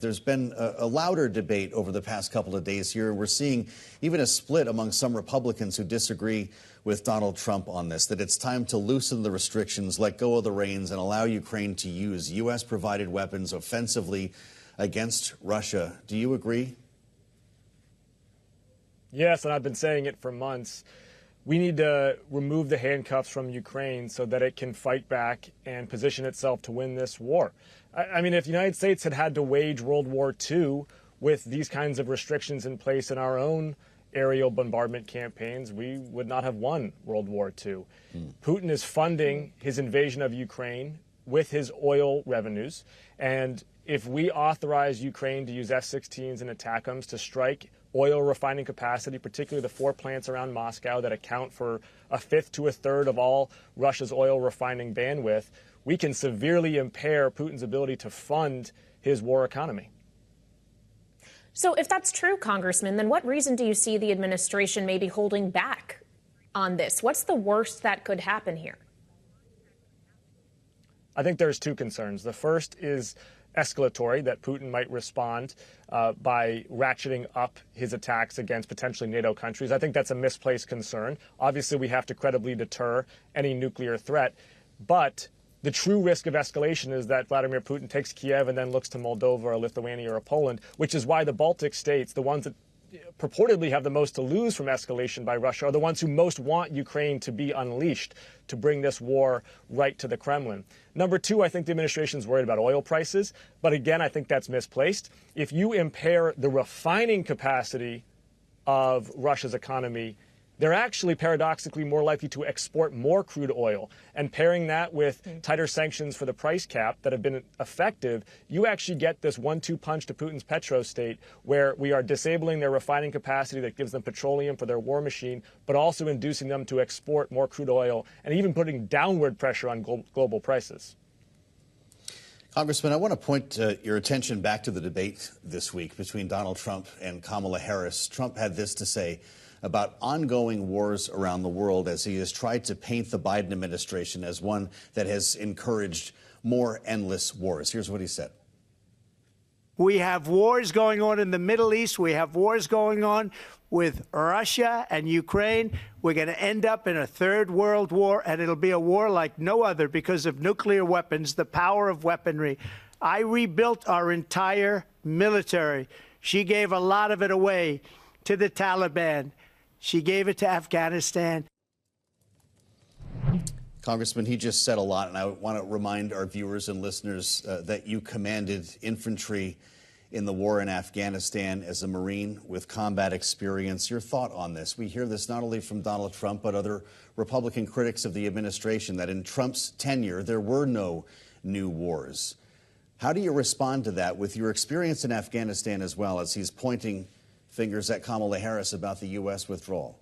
There's been a louder debate over the past couple of days here. We're seeing even a split among some Republicans who disagree with Donald Trump on this, that it's time to loosen the restrictions, let go of the reins, and allow Ukraine to use U.S.-provided weapons offensively against Russia. Do you agree? Yes, and I've been saying it for months. We need to remove the handcuffs from Ukraine so that it can fight back and position itself to win this war. I mean, if the United States had had to wage World War II with these kinds of restrictions in place in our own aerial bombardment campaigns, we would not have won World War II. Putin is funding his invasion of Ukraine with his oil revenues. And if we authorize Ukraine to use F-16s and ATACMS to strike oil refining capacity, particularly the 4 plants around Moscow that account for a fifth to a third of all Russia's oil refining bandwidth, we can severely impair Putin's ability to fund his war economy. So if that's true, Congressman, then what reason do you see the administration maybe holding back on this? What's the worst that could happen here? I think there's 2 concerns. The first is escalatory, that Putin might respond by ratcheting up his attacks against potentially NATO countries. I think that's a misplaced concern. Obviously, we have to credibly deter any nuclear threat. But the true risk of escalation is that Vladimir Putin takes Kiev and then looks to Moldova or Lithuania or Poland, which is why the Baltic states, the ones that purportedly have the most to lose from escalation by Russia, are the ones who most want Ukraine to be unleashed to bring this war right to the Kremlin. Number 2, I think the administration is worried about oil prices. But again, I think that's misplaced. If you impair the refining capacity of Russia's economy, they're actually paradoxically more likely to export more crude oil. And pairing that with tighter sanctions for the price cap that have been effective, you actually get this 1-2 punch to Putin's petrostate, where we are disabling their refining capacity that gives them petroleum for their war machine, but also inducing them to export more crude oil and even putting downward pressure on global prices. Congressman, I want to point your attention back to the debate this week between Donald Trump and Kamala Harris. Trump had this to say about ongoing wars around the world as he has tried to paint the Biden administration as one that has encouraged more endless wars. Here's what he said. We have wars going on in the Middle East. We have wars going on with Russia and Ukraine. We're going to end up in a third world war, and it'll be a war like no other because of nuclear weapons, the power of weaponry. I rebuilt our entire military. She gave a lot of it away to the Taliban. She gave it to Afghanistan. Congressman, he just said a lot, and I want to remind our viewers and listeners that you commanded infantry in the war in Afghanistan as a Marine with combat experience. Your thought on this? We hear this not only from Donald Trump, but other Republican critics of the administration, that in Trump's tenure, there were no new wars. How do you respond to that with your experience in Afghanistan as well, as he's pointing fingers at Kamala Harris about the U.S. withdrawal?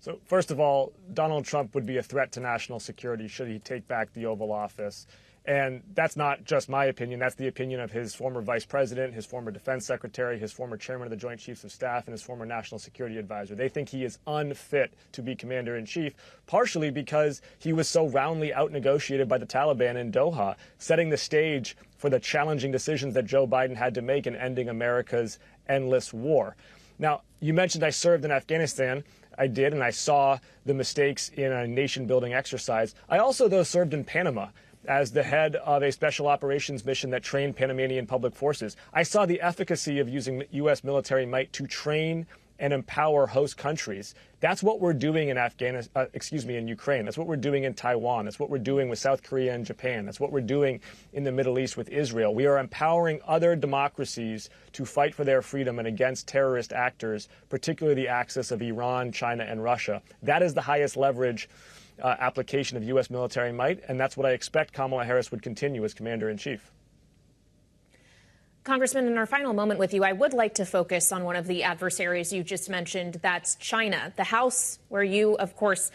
So first of all, Donald Trump would be a threat to national security should he take back the Oval Office. And that's not just my opinion. That's the opinion of his former vice president, his former defense secretary, his former chairman of the Joint Chiefs of Staff, and his former national security advisor. They think he is unfit to be commander-in-chief, partially because he was so roundly out-negotiated by the Taliban in Doha, setting the stage for the challenging decisions that Joe Biden had to make in ending America's endless war. Now, you mentioned I served in Afghanistan. I did, and I saw the mistakes in a nation-building exercise. I also, though, served in Panama as the head of a special operations mission that trained Panamanian public forces. I saw the efficacy of using U.S. military might to train and empower host countries. That's what we're doing in in Ukraine. That's what we're doing in Taiwan. That's what we're doing with South Korea and Japan. That's what we're doing in the Middle East with Israel. We are empowering other democracies to fight for their freedom and against terrorist actors, particularly the axis of Iran, China, and Russia. That is the highest leverage application of U.S. military might, and that's what I expect Kamala Harris would continue as commander-in-chief. Congressman, in our final moment with you, I would like to focus on one of the adversaries you just mentioned. That's China. The House, where you, of course,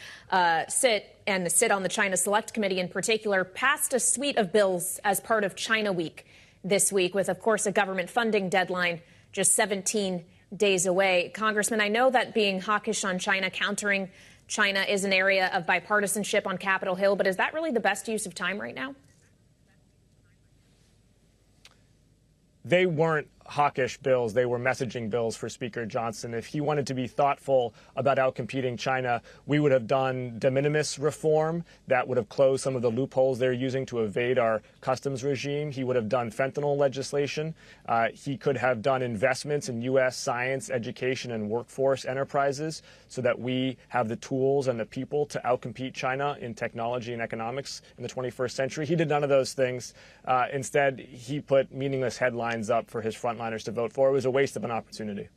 sit on the China Select Committee in particular, passed a suite of bills as part of China Week this week with, of course, a government funding deadline just 17 days away. Congressman, I know that being hawkish on China, countering China is an area of bipartisanship on Capitol Hill, but is that really the best use of time right now? they weren't hawkish bills. They were messaging bills for Speaker Johnson. If he wanted to be thoughtful about outcompeting China, we would have done de minimis reform that would have closed some of the loopholes they're using to evade our customs regime. He would have done fentanyl legislation. He could have done investments in U.S. science, education, and workforce enterprises so that we have the tools and the people to outcompete China in technology and economics in the 21st century. He did none of those things. Instead, he put meaningless headlines up for his frontliners to vote for. It was a waste of an opportunity.